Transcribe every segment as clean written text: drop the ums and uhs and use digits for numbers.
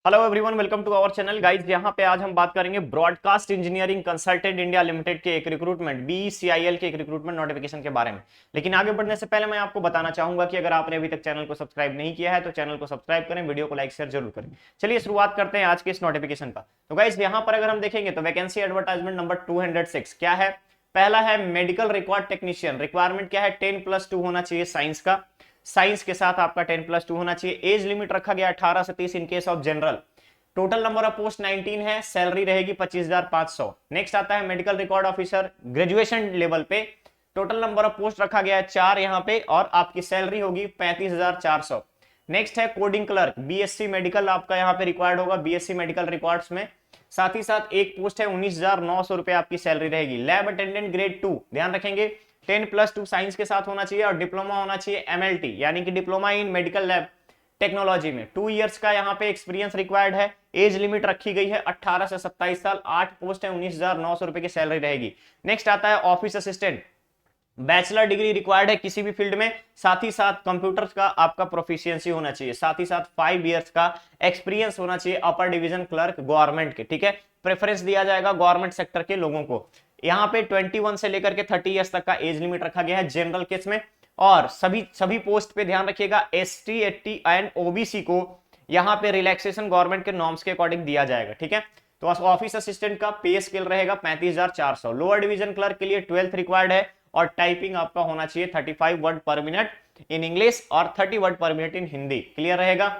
Hello everyone, welcome to our channel guys. यहाँ पे आज हम बात करेंगे broadcast engineering consultant India limited के एक रिक्रूटमेंट BCIL के एक रिक्रूटमेंट नोटिफिकेशन के बारे में। लेकिन आगे बढ़ने से पहले मैं आपको बताना चाहूंगा कि अगर आपने अभी तक चैनल को सब्सक्राइब नहीं किया है तो चैनल को सब्सक्राइब करें, वीडियो को लाइक शेयर जरूर करें। चलिए शुरुआत करते हैं आज के इस नोटिफिकेशन का। तो गाइज यहाँ पर अगर हम देखेंगे तो वैकेंसी एडवर्टाइजमेंट नंबर 206 क्या है। पहला है मेडिकल रिकॉर्ड टेक्नीशियन। रिक्वायरमेंट क्या है, 10+2 होना चाहिए साइंस का। साइंस के साथ आपका 10+2 होना चाहिए। एज लिमिट रखा गया 18 से 30 in case of general. Total number of post 19 है। सैलरी रहेगी 25,500। नेक्स्ट आता है medical record officer graduation level पे। टोटल नंबर ऑफ पोस्ट रखा गया है 4 यहाँ पे और आपकी सैलरी होगी 35,400। नेक्स्ट है कोडिंग क्लर्क। BSc मेडिकल आपका यहाँ पे रिक्वायर्ड होगा, BSc मेडिकल रिकॉर्ड्स में। साथ ही साथ एक पोस्ट है, 19,900 रुपए आपकी सैलरी रहेगी। लैब अटेंडेंट ग्रेड 2, ध्यान रखेंगे 10+2 साइंस के साथ होना चाहिए और डिप्लोमा होना चाहिए MLT यानी कि diploma in medical lab technology में। 2 इयर्स का यहाँ पे एक्सपीरियंस रिक्वायर्ड है। एज लिमिट रखी गई है 18 से 27 साल। 8 पोस्ट है, 19,900 रुपए की सैलरी रहेगी। नेक्स्ट आता है office assistant. Bachelor degree required है किसी भी फील्ड में। साथ ही साथ कंप्यूटर का आपका प्रोफिशिएंसी होना चाहिए। साथ ही साथ 5 इयर्स का एक्सपीरियंस होना चाहिए अपर डिवीजन क्लर्क गवर्नमेंट के। ठीक है, प्रेफरेंस दिया जाएगा गवर्नमेंट सेक्टर के लोगों को। यहाँ पे 21 से लेकर के 30 इयर्स तक का एज लिमिट रखा गया है जनरल केस में। और सभी पोस्ट पे ध्यान रखिएगा ST ST एंड OBC को यहाँ पे रिलैक्सेशन गवर्नमेंट के नॉर्म्स के अकॉर्डिंग दिया जाएगा। ठीक है, तो ऑफिस असिस्टेंट का पे स्केल रहेगा 35,400। लोअर डिवीजन क्लर्क के लिए 12th रिक्वायर्ड है और टाइपिंग आपका होना चाहिए 35 वर्ड पर मिनट इन इंग्लिश और 30 वर्ड पर मिनट इन हिंदी। क्लियर रहेगा।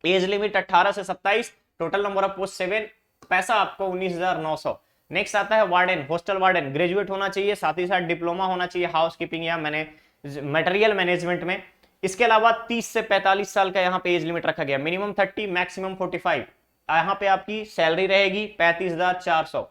एज लिमिट 18 से 27। Total number of post 7। पैसा आपको 19,900। नेक्स्ट आता है वार्डन, हॉस्टल वार्डन। ग्रेजुएट होना चाहिए, साथ ही साथ डिप्लोमा होना चाहिए हाउस कीपिंग या मटेरियल मैनेजमेंट में। इसके अलावा 30 से 45 साल का यहाँ पे एज लिमिट रखा गया। Minimum 30, maximum 45। यहाँ पे आपकी सैलरी रहेगी 35,400।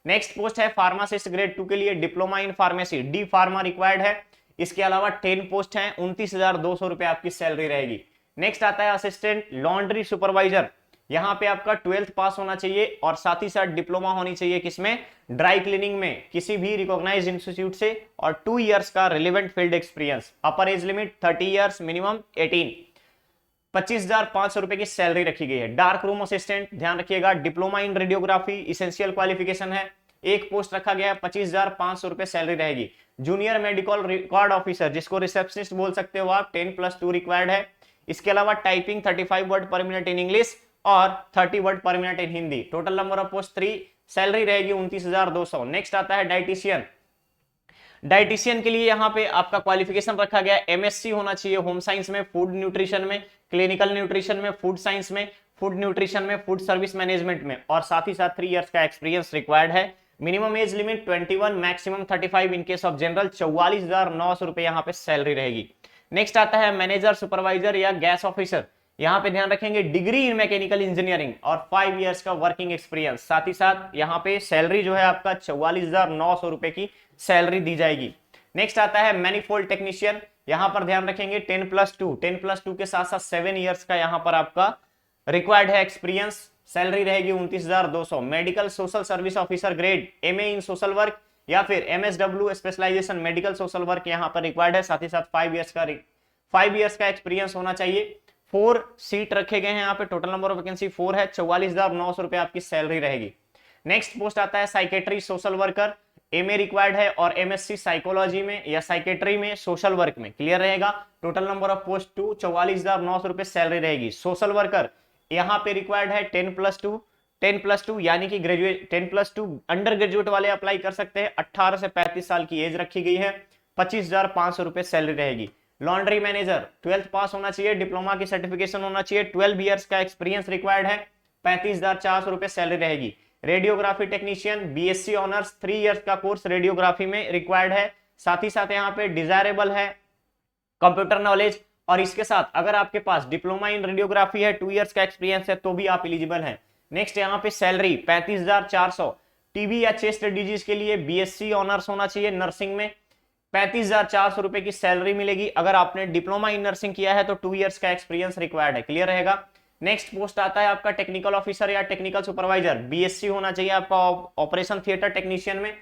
नेक्स्ट पोस्ट है फार्मासिस्ट ग्रेड 2 के लिए diploma in pharmacy D pharma required है। इसके अलावा 10 पोस्ट हैं, 29,200 रुपए आपकी सैलरी रहेगी। नेक्स्ट आता है असिस्टेंट लॉन्ड्री सुपरवाइजर। यहाँ पे आपका 12th पास होना चाहिए और साथ ही साथ डिप्लोमा होनी चाहिए किसमें, ड्राई क्लीनिंग में किसी भी रिकॉग्नाइज्ड इंस्टीट्यूट से और 2 इयर्स का रिलेवेंट फील्ड एक्सपीरियंस। अपर एज लिमिट 30 इयर्स, मिनिमम 18। 25,500 रुपए की सैलरी रखी गई है। डार्क रूम असिस्टेंट, ध्यान रखिएगा diploma in radiography essential qualification है। एक पोस्ट रखा गया है, 25,500 रुपए सैलरी रहेगी। जूनियर मेडिकल रिकॉर्ड ऑफिसर जिसको रिसेप्शनिस्ट बोल सकते हो आप, 10+2 रिक्वायर्ड है। इसके अलावा टाइपिंग 35 वर्ड पर मिनट इन इंग्लिश और 30 वर्ड पर minute in Hindi. Total number of post 3। Salary रहेगी 29,200। नेक्स्ट आता है डाइटिशियन। डाइटिशियन के लिए यहाँ पे आपका क्वालिफिकेशन रखा गया MSc होना चाहिए होम साइंस में, फूड न्यूट्रिशन में, क्लिनिकल न्यूट्रिशन में, फूड साइंस में, फूड न्यूट्रिशन में, फूड सर्विस मैनेजमेंट में और साथ ही साथ 3 इयर्स का एक्सपीरियंस रिक्वायर्ड है। Minimum age limit 21, maximum 35 in case of general. 44,900 रुपए यहाँ पे सैलरी रहेगी। नेक्स्ट आता है मैनेजर सुपरवाइजर या गैस ऑफिसर। यहाँ पे ध्यान रखेंगे डिग्री इन मैकेनिकल इंजीनियरिंग और 5 इयर्स का वर्किंग एक्सपीरियंस। साथ ही साथ यहाँ पे सैलरी जो है आपका 44,900 रुपए की सैलरी दी जाएगी। नेक्स्ट आता है मैनिफोल्ड टेक्नीशियन। यहाँ पर ध्यान रखेंगे 10+2 के साथ साथ 7 इयर्स का यहाँ पर आपका रिक्वायर्ड है एक्सपीरियंस। सैलरी रहेगी 29,200। Medical social service officer grade MA in social work या फिर MSW specialization medical social work यहाँ पर रिक्वायर्ड है। साथ ही साथ 5 इयर्स का एक्सपीरियंस होना चाहिए। 4 सीट रखे गए हैं यहाँ पे। टोटल नंबर ऑफ वैकेंसी 4 है। 44,900 रुपए आपकी सैलरी रहेगी। नेक्स्ट पोस्ट आता है psychiatry social worker. MA required है और MSc साइकोलॉजी में या साइकेट्री में सोशल वर्क में। क्लियर रहेगा। Total number of post 2। 44,900 रुपए सैलरी रहेगी। सोशल वर्कर यहाँ पे रिक्वायर्ड है 10+2 यानी कि ग्रेजुएट 10+2 अंडर ग्रेजुएट वाले अप्लाई कर सकते हैं। 18 से 35 साल की एज रखी गई है। 25,500 रुपए सैलरी रहेगी। लॉन्ड्री मैनेजर 12th पास होना चाहिए, डिप्लोमा की सर्टिफिकेशन होना चाहिए। 12 इयर्स का एक्सपीरियंस रिक्वायर्ड है। 35,400 रुपए सैलरी रहेगी। Radiography technician BSc honours 3 years का कोर्स रेडियोग्राफी में रिक्वायर्ड है। साथ ही साथ यहाँ पे डिजायरेबल है कंप्यूटर नॉलेज और इसके साथ अगर आपके पास डिप्लोमा इन रेडियोग्राफी है, 2 इयर्स का एक्सपीरियंस है तो भी आप एलिजिबल हैं। नेक्स्ट यहाँ पे सैलरी 35,400। टीबी या चेस्ट डिजीज के लिए BSc ऑनर्स होना चाहिए नर्सिंग में। 35,400 रुपए की सैलरी मिलेगी। अगर आपने डिप्लोमा इन नर्सिंग किया है तो 2 इयर्स का एक्सपीरियंस रिक्वायर्ड है। क्लियर रहेगा। नेक्स्ट पोस्ट आता है आपका टेक्निकल ऑफिसर या टेक्निकल सुपरवाइजर। BSc होना चाहिए आपका ऑपरेशन थिएटर टेक्नीशियन में।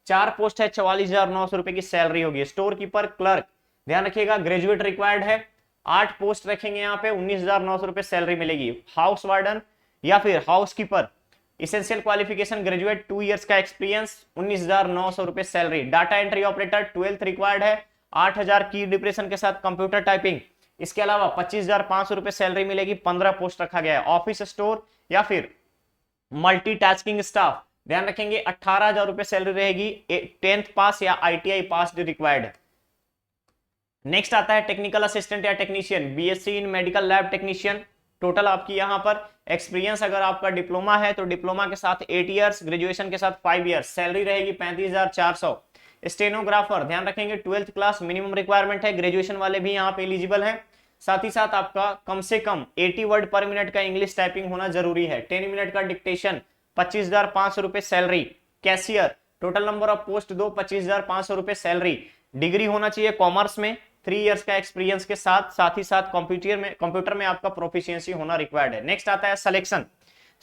4 पोस्ट है, 44,900 रुपए की सैलरी होगी। स्टोर कीपर क्लर्क, ध्यान रखिएगा ग्रेजुएट रिक्वायर्ड है। 8 पोस्ट रखेंगे यहाँ पे, 19,900 रुपए सैलरी मिलेगी। हाउस वार्डन या फिर housekeeper essential qualification graduate 2 years का एक्सपीरियंस 19,900 रुपए salary. Data entry operator 12th required है 8,000 की डिप्रेशन के साथ कंप्यूटर टाइपिंग। इसके अलावा 25,500 रुपए सैलरी मिलेगी, 15 पोस्ट रखा गया है। ऑफिस स्टोर या फिर मल्टीटास्किंग स्टाफ ध्यान रखेंगे 18,000 रुपए सैलरी रहेगी, 10th पास या ITI पास रिक्वायर्ड है। नेक्स्ट आता है टेक्निकल असिस्टेंट या टेक्नीशियन, BSc इन मेडिकल लैब टेक्नीशियन। टोटल आपकी यहां पर एक्सपीरियंस अगर आपका डिप्लोमा है तो डिप्लोमा के साथ 8 इयर्स, ग्रेजुएशन के साथ 5 इयर्स, सैलरी रहेगी 35,400। स्टेनोग्राफर ध्यान रखेंगे 12th क्लास मिनिमम रिक्वायरमेंट है, ग्रेजुएशन वाले भी यहाँ पे एलिजिबल हैं। साथ ही साथ आपका कम से कम 80 वर्ड पर मिनट का इंग्लिश टाइपिंग होना जरूरी है। 10 मिनट का डिक्टेशन, 25,500 रुपए salary. Cashier total number of post 2, 25,500 रुपए सैलरी। डिग्री होना चाहिए कॉमर्स में, 3 इयर्स का एक्सपीरियंस के साथ ही साथ कंप्यूटर में आपका प्रोफिशिएंसी होना रिक्वायर्ड है। नेक्स्ट आता है सिलेक्शन।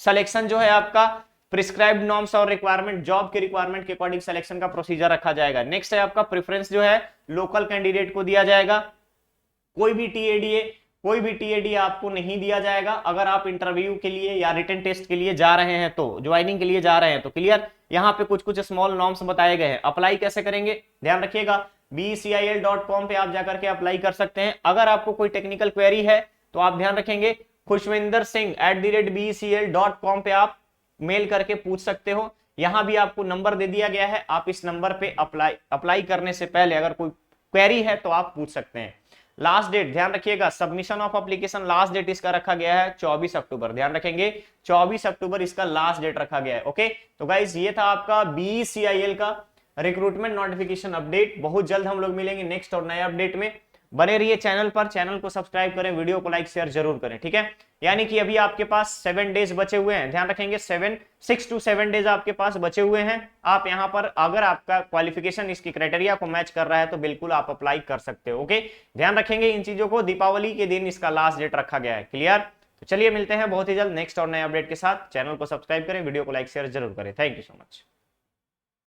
सिलेक्शन जो है आपका प्रिस्क्राइब्ड नॉर्म्स और रिक्वायरमेंट, जॉब के रिक्वायरमेंट के अकॉर्डिंग सिलेक्शन का प्रोसीजर रखा जाएगा। नेक्स्ट है आपका प्रेफरेंस जो है लोकल कैंडिडेट को दिया जाएगा। कोई भी टीएडी आपको नहीं दिया जाएगा। अगर आप इंटरव्यू के लिए या रिटन टेस्ट के लिए जा रहे हैं तो, ज्वाइनिंग के लिए जा रहे हैं तो क्लियर, यहाँ पे कुछ स्मॉल नॉर्म्स बताए गए हैं। अप्लाई कैसे करेंगे ध्यान रखिएगा, BCIL.com पे आप जाकर के अप्लाई कर सकते हैं। अगर आपको कोई टेक्निकल क्वेरी है तो आप ध्यान रखेंगे khushvinder.singh@BCIL.com पे आप मेल करके पूछ सकते हो। यहां भी आपको नंबर दे दिया गया है, आप इस नंबर पे अप्लाई करने से पहले अगर कोई क्वेरी है तो आप पूछ सकते हैं। लास्ट डेट ध्यान रखिएगा, submission of application last date इसका रखा गया है 24 अक्टूबर। ध्यान रखेंगे 24 अक्टूबर इसका लास्ट डेट रखा गया है। ओके, तो गाइज ये था आपका BCIL का रिक्रूटमेंट नोटिफिकेशन अपडेट। बहुत जल्द हम लोग मिलेंगे नेक्स्ट और नए अपडेट में। बने रहिए चैनल पर, चैनल को सब्सक्राइब करें, वीडियो को लाइक शेयर जरूर करें, ठीक है। यानी कि अभी आपके पास 7 डेज बचे हुए हैं, ध्यान रखेंगे 6 to 7 डेज आपके पास बचे हुए हैं। आप यहाँ पर अगर आपका क्वालिफिकेशन इसकी क्राइटेरिया को मैच कर रहा है तो बिल्कुल आप अप्लाई कर सकते हो। ओके, ध्यान रखेंगे इन चीजों को। दीपावली के दिन इसका लास्ट डेट रखा गया है, क्लियर। तो चलिए मिलते हैं बहुत ही जल्द नेक्स्ट और नए अपडेट के साथ। चैनल को सब्सक्राइब करें, वीडियो को लाइक शेयर जरूर करें। Thank you so much.